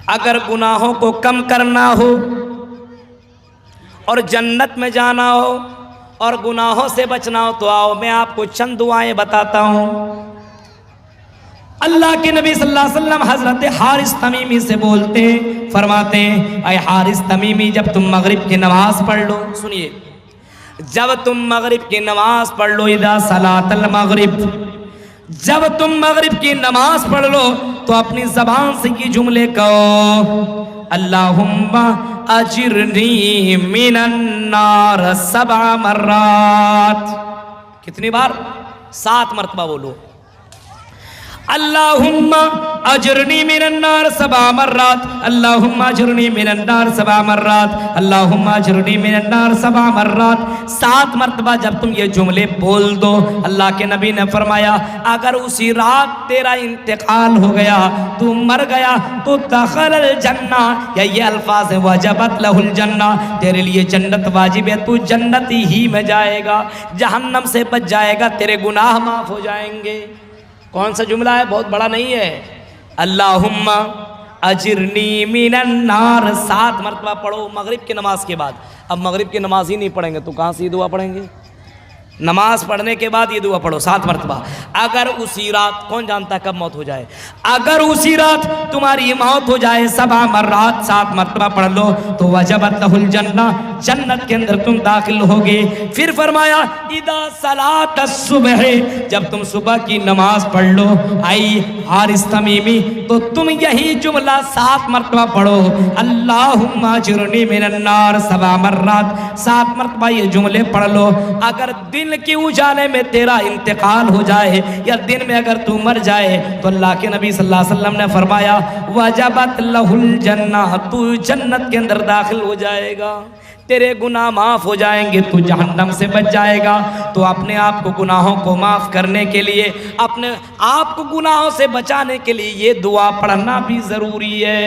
اگر گناہوں کو کم کرنا ہو اور جنت میں جانا ہو اور گناہوں سے بچنا ہو تو آؤ میں آپ کو چند دعائیں بتاتا ہوں۔ اللہ کے نبی صلی اللہ علیہ وسلم حضرت حارث تمیمی سے بولتے ہیں، فرماتے ہیں اے حارث تمیمی جب تم مغرب کی نماز پڑھ لو، سنیے، جب تم مغرب کی نماز پڑھ لو، اذا صلاۃ المغرب، جب تم مغرب کی نماز پڑھ لو تو اپنی زبان سے یہ جملے کہو، اللہم اجرنی من النار 7 مرات۔ کتنی بار؟ 7 مرتبہ بولو، اللہم اجرنی من النار 7 مرات، اللہم اجرنی من النار 7 مرات، اللہم اجرنی من النار 7 مرات۔ 7 مرتبہ جب تم یہ جملے بول دو، اللہ کے نبی نے فرمایا اگر اسی رات تیرا انتقال ہو گیا، تو مر گیا، تو دخل الجنہ، یا یہ الفاظ ہیں وجبت لہ الجنہ، تیرے لیے جنت واجب ہے، تو جنت ہی میں جائے گا، جہنم سے بچ جائے گا، تیرے گناہ معاف ہو جائیں گے۔ کون سا جملہ ہے؟ بہت بڑا نہیں ہے، اللہم اجرنی من النار 7 مرتبہ پڑھو مغرب کی نماز کے بعد۔ اب مغرب کی نماز ہی نہیں پڑھیں گے تو کہاں سے یہ دعا پڑھیں گے؟ نماز پڑھنے کے بعد یہ دعا پڑھو 7 مرتبہ۔ اگر اسی رات، کون جانتا ہے کب موت ہو جائے، اگر اسی رات تمہاری موت ہو جائے 7 مرات، 7 مرتبہ پڑھ لو تو وجبت لہ الجنہ، جنت کے اندر تم داخل ہوگے۔ پھر فرمایا اذا صلاۃ الصبح، جب تم صبح کی نماز پڑھ لو آئی حارث تمیمی تو تم یہی جملہ 7 مرتبہ پڑھو، اللہم اجرنی من النار 7 مرات، 7 مرتبہ یہ جملے پڑھ لو۔ اگر دن کی اجالے میں تیرا انتقال ہو جائے یا دن میں اگر تو مر جائے تو اللہ کے نبی صلی اللہ علیہ وسلم نے فرمایا وجبت لہ الجنہ، تو جنت کے اندر داخل ہو جائے گا، تیرے گناہ معاف ہو جائیں گے، تو جہنم سے بچ جائے گا۔ تو اپنے آپ کو گناہوں کو معاف کرنے کے لیے، اپنے آپ کو گناہوں سے بچانے کے لیے یہ دعا پڑھنا بھی ضروری ہے۔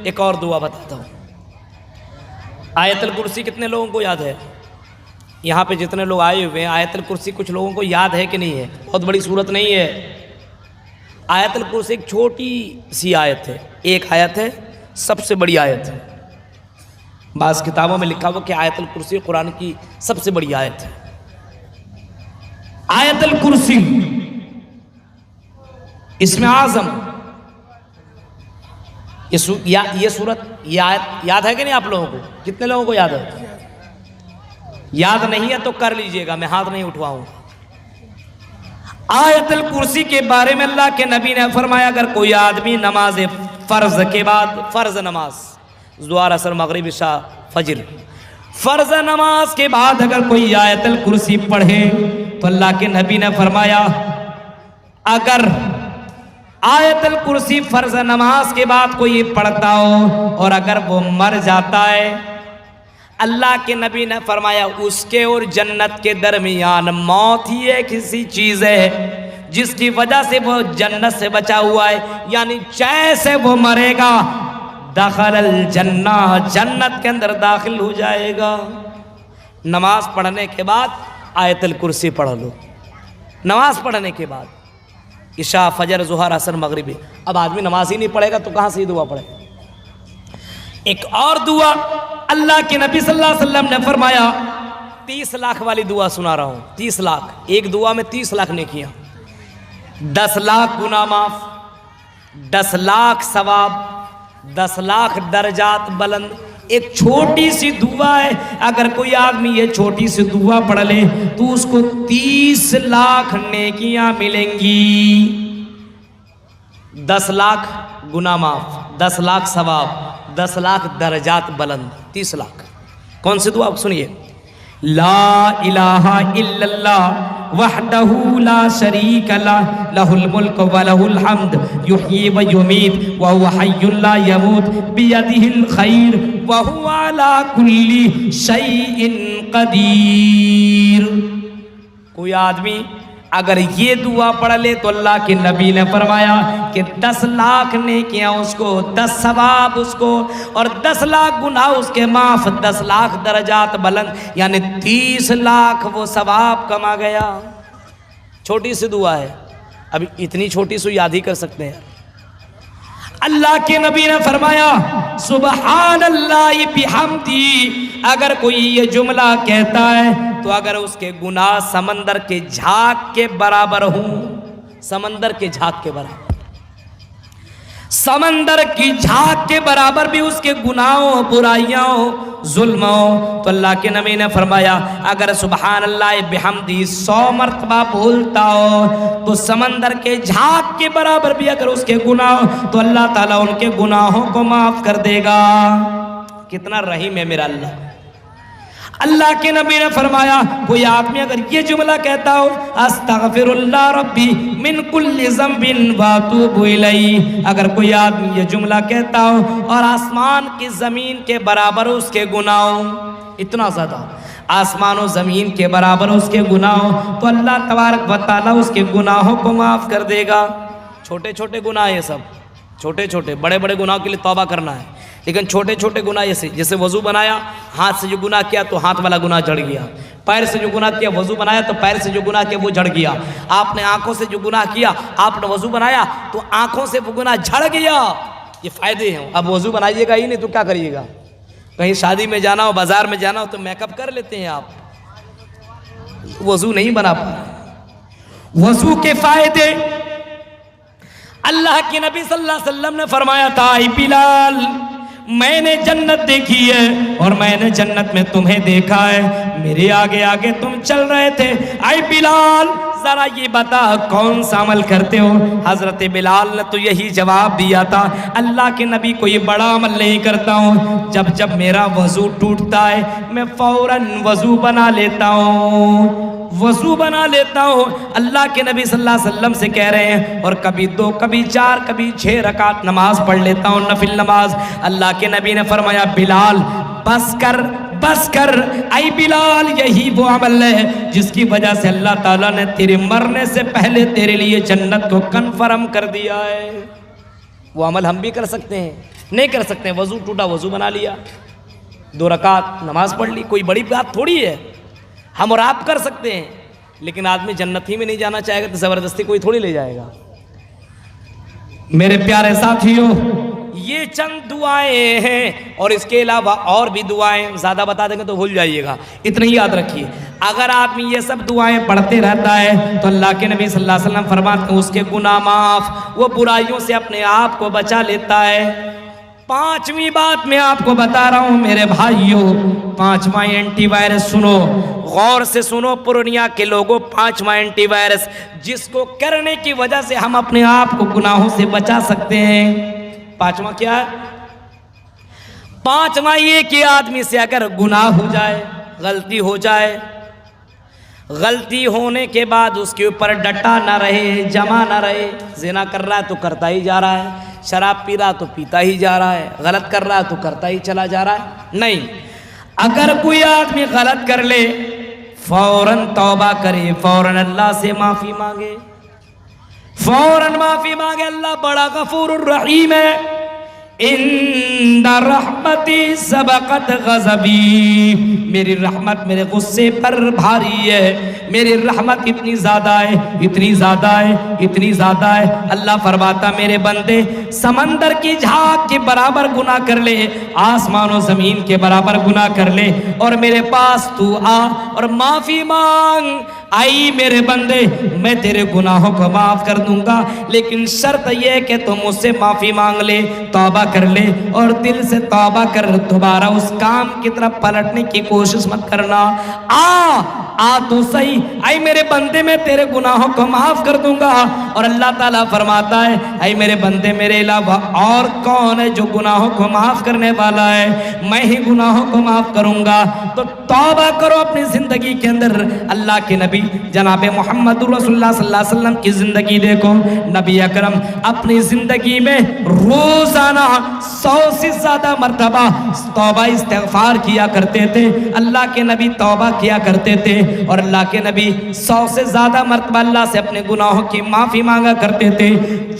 ایک اور دعا بتاتا ہوں، آیت الکرسی کتنے لوگوں کو یاد ہے؟ یہاں پہ جتنے لوگ آئے ہوئے ہیں آیت الکرسی کچھ لوگوں کو یاد ہے کہ نہیں ہے؟ بہت بڑی صورت نہیں ہے، آیت الکرسی ایک چھوٹی سی آیت ہے، ایک آیت ہے، سب سے بڑی آیت ہے۔ بعض کتابوں میں لکھا ہوا کہ آیت الکرسی قرآن کی سب سے بڑی آیت ہے۔ آیت الکرسی اسم اعظم، یہ سورت، یہ آیت یاد ہے کہ نہیں آپ لوگوں کو؟ کتنے لوگوں کو یاد ہے؟ یاد نہیں ہے تو کر لیجئے گا، میں ہاتھ نہیں اٹھواؤں۔ آیت الکرسی کے بارے میں اللہ کے نبی نے فرمایا اگر کوئی آدمی نماز فرض کے بعد، فرض نماز ظہر عصر مغرب عشاء فجر، فرض نماز کے بعد اگر کوئی آیت الکرسی پڑھے تو اللہ کے نبی نے فرمایا اگر آیت الکرسی فرض نماز کے بعد کوئی پڑھتا ہو اور اگر وہ مر جاتا ہے، اللہ کے نبی نے فرمایا اس کے اور جنت کے درمیان موت ہی ایک ایسی چیز ہے جس کی وجہ سے وہ جنت سے بچا ہوا ہے، یعنی جیسے وہ مرے گا دخل الجنہ، جنت کے اندر داخل ہو جائے گا۔ نماز پڑھنے کے بعد آیت الکرسی پڑھ لو، نماز پڑھنے کے بعد عشاء فجر ظہر عصر مغربی۔ اب آدمی نماز ہی نہیں پڑھے گا تو کہاں سے یہ دعا پڑھے؟ ایک اور دعا اللہ کے نبی صلی اللہ علیہ وسلم نے فرمایا، 30 لاکھ والی دعا سنا رہا ہوں، 30 لاکھ، ایک دعا میں 30 لاکھ نیکیاں، 10 لاکھ گناہ معاف، 10 لاکھ ثواب، 10 لاکھ درجات بلند۔ ایک چھوٹی سی دعا ہے، اگر کوئی آدمی یہ چھوٹی سی دعا پڑھ لے تو اس کو 30 لاکھ نیکیاں ملیں گی، 10 لاکھ گناہ معاف، 10 لاکھ ثواب، 10 لاکھ درجات بلند، 30 لاکھ۔ کون سی دعا سنیے، لا الہ الا اللہ وحدہ لا شریک لہ لہ الملک ولہ الحمد یحیی و یمیت وہو حی لا یموت بیدہ الخیر وہو علی کل شیء قدیر۔ کوئی آدمی اگر یہ دعا پڑھ لے تو اللہ کے نبی نے فرمایا کہ 10 لاکھ نیکیاں اس کو، 10 ثواب اس کو، اور 10 لاکھ گناہ اس کے معاف، 10 لاکھ درجات بلند، یعنی 30 لاکھ وہ ثواب کما گیا۔ چھوٹی سی دعا ہے، ابھی اتنی چھوٹی سی یاد ہی کر سکتے ہیں۔ اللہ کے نبی نے فرمایا سبحان اللہ بحمدی، اگر کوئی یہ جملہ کہتا ہے تو اگر اس کے گناہ سمندر کے جھاگ کے برابر ہوں، سمندر کے جھاگ کے برابر، سمندر کی جھاگ کے برابر بھی اس کے گناہوں، برائیاں، ظلموں، تو اللہ کے نبی نے فرمایا اگر سبحان اللہ بحمدی 100 مرتبہ بولتا ہو تو سمندر کے جھاگ کے برابر بھی اگر اس کے گناہ، تو اللہ تعالیٰ ان کے گناہوں کو معاف کر دے گا۔ کتنا رحیم ہے میرا اللہ۔ اللہ کے نبی نے فرمایا کوئی آدمی اگر یہ جملہ کہتا ہو استغفر اللہ ربی من کل ذنب واتوب الیہ، اگر کوئی آدمی یہ جملہ کہتا ہو اور آسمان کی زمین کے برابر اس کے گناہوں، اتنا زیادہ آسمان و زمین کے برابر اس کے گناہوں، تو اللہ تبارک و تعالیٰ اس کے گناہوں کو معاف کر دے گا۔ چھوٹے چھوٹے گناہ یہ سب، چھوٹے چھوٹے، بڑے بڑے گناہ کے لیے توبہ کرنا ہے، لیکن چھوٹے چھوٹے گناہ جیسے وضو بنایا، ہاتھ سے جو گناہ کیا تو ہاتھ والا گناہ جڑ گیا، پیر سے جو گناہ کیا، وضو بنایا تو پیر سے جو گناہ کیا وہ جڑ گیا، آپ نے آنکھوں سے جو گناہ کیا، آپ نے وضو بنایا تو آنکھوں سے وہ گناہ جھڑ گیا۔ یہ فائدے ہیں۔ اب وضو بنائیے گا ہی نہیں تو کیا کریے گا؟ کہیں شادی میں جانا ہو، بازار میں جانا ہو تو میک اپ کر لیتے ہیں آپ، وضو نہیں بنا پا رہے۔ وضو کے فائدے اللہ کے نبی صلی اللہ علیہ وسلم نے فرمایا تھا اے بلال میں نے جنت دیکھی ہے اور میں نے جنت میں تمہیں دیکھا ہے، میرے آگے آگے تم چل رہے تھے، اے بلال ذرا یہ بتا کون سا عمل کرتے ہو؟ حضرت بلال نے تو یہی جواب دیا تھا اللہ کے نبی کوئی بڑا عمل نہیں کرتا ہوں، جب میرا وضو ٹوٹتا ہے میں فوراً وضو بنا لیتا ہوں، وضو بنا لیتا ہوں۔ اللہ کے نبی صلی اللہ علیہ وسلم سے کہہ رہے ہیں اور کبھی 2 کبھی 4 کبھی 6 رکعت نماز پڑھ لیتا ہوں، نفل نماز۔ اللہ کے نبی نے فرمایا بلال بس کر بس کر، اے بلال یہی وہ عمل ہے جس کی وجہ سے اللہ تعالیٰ نے تیرے مرنے سے پہلے تیرے لیے جنت کو کنفرم کر دیا ہے۔ وہ عمل ہم بھی کر سکتے ہیں؟ نہیں کر سکتے ہیں۔ وضو ٹوٹا وضو بنا لیا، 2 رکعت نماز پڑھ لی، کوئی بڑی بات تھوڑی ہے، ہم اور آپ کر سکتے ہیں، لیکن آدمی جنت ہی میں نہیں جانا چاہے گا تو زبردستی کوئی تھوڑی لے جائے گا۔ میرے پیارے ساتھیوں یہ چند دعائیں ہیں اور اس کے علاوہ اور بھی دعائیں، زیادہ بتا دیں گے تو بھول جائیے گا، اتنا ہی یاد رکھیے اگر آدمی یہ سب دعائیں پڑھتے رہتا ہے تو اللہ کے نبی صلی اللہ علیہ وسلم فرماتے ہیں اس کے گناہ معاف، وہ برائیوں سے اپنے آپ کو بچا لیتا ہے۔ 5ویں بات میں آپ کو بتا رہا ہوں میرے بھائیوں، 5واں اینٹی وائرس سنو، غور سے سنو پورنیا کے لوگوں، 5واں اینٹی وائرس جس کو کرنے کی وجہ سے ہم اپنے آپ کو گناہوں سے بچا سکتے ہیں۔ 5واں کیا ہے؟ 5واں یہ کہ آدمی سے اگر گناہ ہو جائے، غلطی ہو جائے، غلطی ہونے کے بعد اس کے اوپر ڈٹا نہ رہے، جمع نہ رہے، زنا کر رہا ہے تو کرتا ہی جا رہا ہے، شراب پی رہا تو پیتا ہی جا رہا ہے، غلط کر رہا ہے تو کرتا ہی چلا جا رہا ہے، نہیں، اگر کوئی آدمی غلط کر لے فوراً توبہ کرے، فوراً اللہ سے معافی مانگے، فوراً معافی مانگے، اللہ بڑا غفور الرحیم ہے۔ ان رحمتی سبقت غضبی، میری رحمت میرے غصے پر بھاری ہے، میری رحمت اتنی زیادہ ہے، اتنی زیادہ ہے، اتنی زیادہ ہے۔ اللہ فرماتا میرے بندے سمندر کی جھاگ کے برابر گناہ کر لے، آسمان و زمین کے برابر گناہ کر لے اور میرے پاس تو آ اور معافی مانگ، آئی میرے بندے میں تیرے گناہوں کو معاف کر دوں گا، لیکن شرط یہ کہ تم مجھ سے معافی مانگ لے، توبہ کر لے اور دل سے توبہ کر، دوبارہ اس کام کی طرف پلٹنے کی کوشش مت کرنا، آ تو صحیح، اے میرے بندے میں تیرے گناہوں کو معاف کر دوں گا۔ اور اللہ تعالیٰ فرماتا ہے اے میرے بندے میرے علاوہ اور کون ہے جو گناہوں کو معاف کرنے والا ہے؟ میں ہی گناہوں کو معاف کروں گا۔ تو توبہ کرو اپنی زندگی کے اندر۔ اللہ کے نبی جناب محمد رسول اللہ صلی اللہ علیہ وسلم کی زندگی دیکھو، نبی اکرم اپنی زندگی میں روزانہ 100 سے زیادہ مرتبہ توبہ استغفار کیا کرتے تھے، اللہ کے نبی توبہ کیا کرتے تھے، اور اللہ کے نبی 100 سے زیادہ مرتبہ اللہ سے اپنے گناہوں کی معافی مانگا کرتے تھے،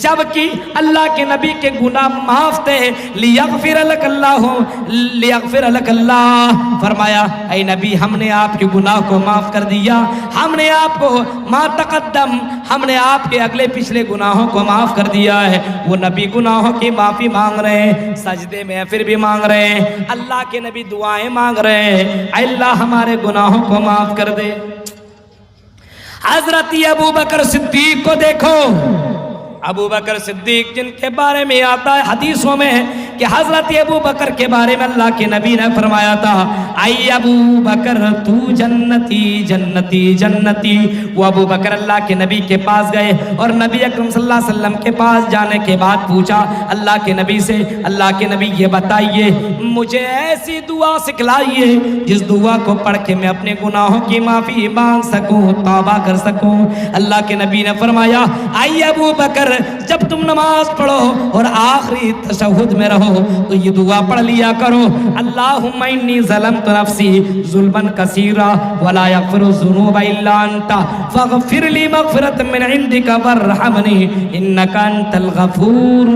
جبکہ اللہ کے نبی کے گناہ معاف تھے۔ لیغفر لک اللہ، لیغفر لک اللہ، فرمایا اے نبی ہم نے آپ کے گناہ کو معاف کر دیا، ہم نے آپ کو ما تقدم، ہم نے آپ کے اگلے پچھلے گناہوں کو معاف کر دیا ہے۔ وہ نبی گناہوں کی معافی مانگ رہے ہیں، سجدے میں پھر بھی مانگ رہے ہیں، اللہ کے نبی دعائیں مانگ رہے ہیں، اے اللہ ہمارے گناہوں کو معاف کر دے۔ حضرت ابو بکر صدیق کو دیکھو، ابو بکر صدیق جن کے بارے میں آتا ہے حدیثوں میں کہ حضرت ابو بکر کے بارے میں اللہ کے نبی نے فرمایا تھا اے ابو بکر تو جنتی جنتی جنتی۔ وہ ابو بکر اللہ کے نبی کے پاس گئے اور نبی اکرم صلی اللہ علیہ وسلم کے پاس جانے کے بعد پوچھا اللہ کے نبی سے، اللہ کے نبی یہ بتائیے مجھے ایسی دعا سکھلائیے جس دعا کو پڑھ کے میں اپنے گناہوں کی معافی مانگ سکوں، توبہ کر سکوں۔ اللہ کے نبی نے فرمایا اے ابو بکر جب تم نماز پڑھو اور آخری تشہد میں رہو تو یہ دعا پڑھ لیا کرو، اللہم انی ظلمت نفسی ظلما کثیرا ولا یغفر الذنوب الا انت فاغفر لی مغفرۃ من عندک وارحمنی انک انت الغفور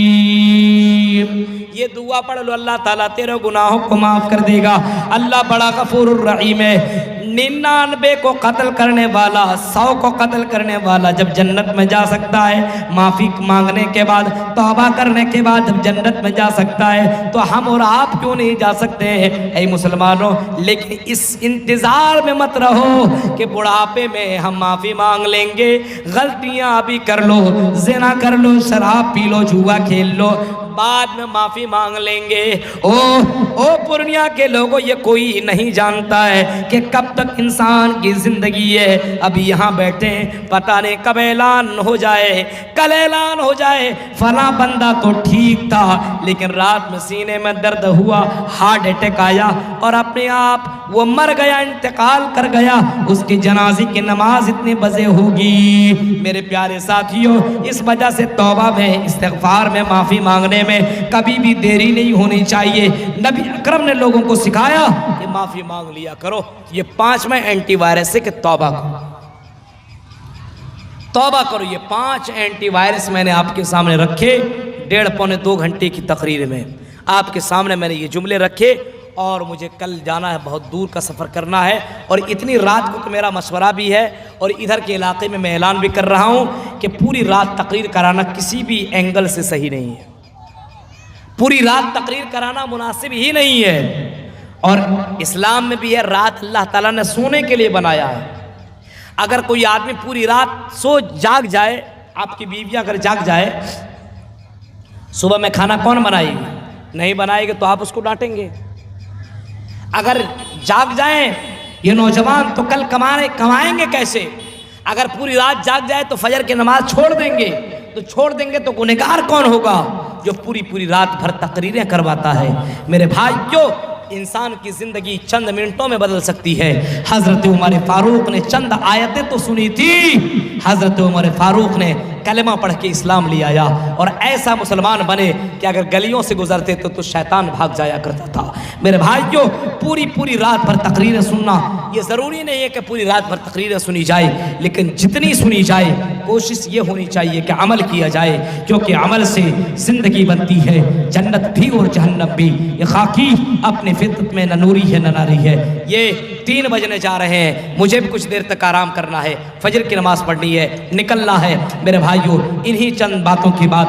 الرحیم۔ یہ دعا پڑھ لو، اللہ تعالیٰ تیرے گناہوں کو معاف کر دے گا۔ اللہ بڑا غفور الرحیم ہے۔ 99 کو قتل کرنے والا، 100 کو قتل کرنے والا جب جنت میں جا سکتا ہے، معافی مانگنے کے بعد، توبہ کرنے کے بعد جب جنت میں جا سکتا ہے، تو ہم اور آپ کیوں نہیں جا سکتے ہیں؟ اے مسلمانوں، لیکن اس انتظار میں مت رہو کہ بڑھاپے میں ہم معافی مانگ لیں گے۔ غلطیاں ابھی کر لو، زنا کر لو، شراب پی لو، جوا کھیل لو، بعد میں معافی مانگ لیں گے۔ او پورنیہ کے لوگوں، یہ کوئی نہیں جانتا ہے کہ کب تک انسان کی زندگی ہے۔ ابھی یہاں بیٹھے ہیں، پتہ نہیں کب اعلان ہو جائے، کل اعلان ہو جائے فلاں بندہ تو ٹھیک تھا لیکن رات میں سینے میں درد ہوا، ہارٹ اٹیک آیا اور اپنے آپ وہ مر گیا، انتقال کر گیا۔ اس کی جنازے کی نماز اتنے بجے ہوگی۔ میرے پیارے ساتھیوں، اس وجہ سے توبہ میں، استغفار میں، معافی مانگنے میں کبھی بھی دیری نہیں ہونی چاہیے۔ نبی اکرم نے لوگوں کو سکھایا کہ معافی مانگ لیا کرو۔ یہ 5واں اینٹی وائرس ہے کہ توبہ کرو، توبہ کرو۔ یہ 5 اینٹی وائرس میں نے آپ کے سامنے رکھے 1.5 پونے 2 گھنٹے کی تقریر میں آپ کے سامنے میں نے یہ جملے رکھے، اور مجھے کل جانا ہے، بہت دور کا سفر کرنا ہے، اور اتنی رات کو تو میرا مشورہ بھی ہے، اور ادھر کے علاقے میں اعلان بھی کر رہا ہوں کہ پوری رات تقریر کرانا کسی بھی اینگل سے صحیح نہیں ہے۔ پوری رات تقریر کرانا مناسب ہی نہیں ہے، اور اسلام میں بھی ہے رات اللہ تعالیٰ نے سونے کے لیے بنایا ہے۔ اگر کوئی آدمی پوری رات جاگ جائے، آپ کی بیویاں اگر جاگ جائے، صبح میں کھانا کون بنائے گی؟ نہیں بنائے گے تو آپ اس کو ڈانٹیں گے۔ اگر جاگ جائیں یہ نوجوان تو کل کمائیں گے کیسے؟ اگر پوری رات جاگ جائے تو فجر کی نماز چھوڑ دیں گے، تو چھوڑ دیں گے تو گنہگار کون ہوگا؟ جو پوری رات بھر تقریریں کرواتا ہے۔ میرے بھائیو، انسان کی زندگی چند منٹوں میں بدل سکتی ہے۔ حضرت عمر فاروق نے چند آیتیں تو سنی تھی، حضرت عمر فاروق نے کلمہ پڑھ کے اسلام لے آیا، اور ایسا مسلمان بنے کہ اگر گلیوں سے گزرتے تو شیطان بھاگ جایا کرتا تھا۔ میرے بھائیوں، پوری رات بھر تقریریں سننا، یہ ضروری نہیں ہے کہ پوری رات بھر تقریریں سنی جائے، لیکن جتنی سنی جائے کوشش یہ ہونی چاہیے کہ عمل کیا جائے، کیونکہ عمل سے زندگی بنتی ہے، جنت بھی اور جہنم بھی۔ یہ خاکی اپنے فطرت میں نہ نوری ہے نہ ناری ہے۔ یہ 3 بجنے جا رہے ہیں، مجھے بھی کچھ دیر تک آرام کرنا ہے، فجر کی نماز پڑھنی ہے، نکلنا ہے۔ میرے بھائیوں، انہی چند باتوں کی بات،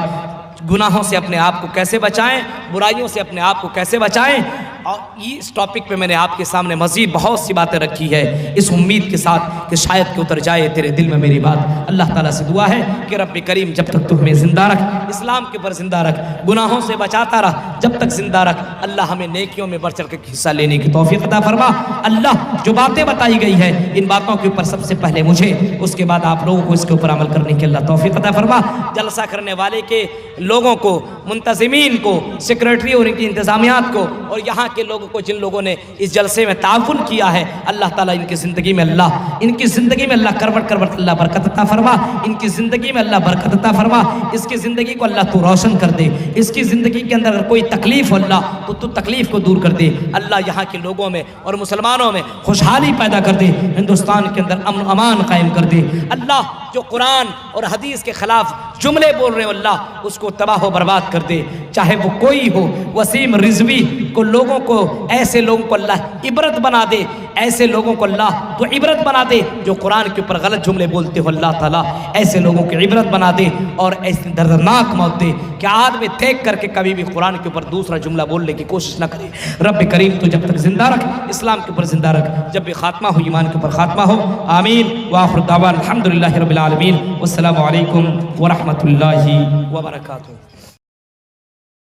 گناہوں سے اپنے آپ کو کیسے بچائیں، برائیوں سے اپنے آپ کو کیسے بچائیں، اور اس ٹاپک پہ میں نے آپ کے سامنے مزید بہت سی باتیں رکھی ہے، اس امید کے ساتھ کہ شاید کہ اتر جائے تیرے دل میں میری بات۔ اللہ تعالیٰ سے دعا ہے کہ رب کریم جب تک تو ہمیں زندہ رکھ، اسلام کے پر زندہ رکھ، گناہوں سے بچاتا رہ جب تک زندہ رکھ۔ اللہ ہمیں نیکیوں میں بڑھ چڑھ کے حصہ لینے کی توفیق عطا فرما۔ اللہ جو باتیں بتائی گئی ہیں ان باتوں کے اوپر سب سے پہلے مجھے، اس کے بعد آپ لوگوں کو اس کے اوپر عمل کرنے کی اللہ توفیق عطا فرما۔ جلسہ کرنے والے کے لوگوں کو، منتظمین کو، سیکریٹری اور ان کی انتظامیات کو، اور یہاں کے لوگوں کو جن لوگوں نے اس جلسے میں تعاون کیا ہے اللہ تعالیٰ ان کی زندگی میں اللہ کروٹ اللہ برکت عطا فرما، ان کی زندگی میں اللہ برکت عطا فرما، اس کی زندگی کو اللہ تو روشن کر دے، اس کی زندگی کے اندر اگر کوئی تکلیف ہو اللہ تو تکلیف کو دور کر دے، اللہ یہاں کے لوگوں میں اور مسلمانوں میں خوشحالی پیدا کر دے، ہندوستان کے اندر امن و امان قائم کر دے، اللہ جو قرآن اور حدیث کے خلاف جملے بول رہے ہیں اللہ اس کو تباہ و برباد کر دے، چاہے وہ کوئی ہو، وسیم رضوی کو لوگوں کو ایسے لوگوں کو اللہ عبرت بنا دے، ایسے لوگوں کو اللہ تو عبرت بنا دے جو قرآن کے اوپر غلط جملے بولتے ہو، اللہ تعالیٰ ایسے لوگوں کی عبرت بنا دے اور ایسی دردناک موت دے کہ آدمی دیکھ کر کے کبھی بھی قرآن کے اوپر دوسرا جملہ بولنے کی کوشش نہ کرے۔ رب کریم تو جب تک زندہ رکھ، اسلام کے اوپر زندہ رکھ، جب بھی خاتمہ ہو ایمان کے اوپر خاتمہ ہو، آمین وآخر دعوان الحمدللہ رب العالمین، والسلام علیکم ورحمۃ اللہ وبرکاتہ۔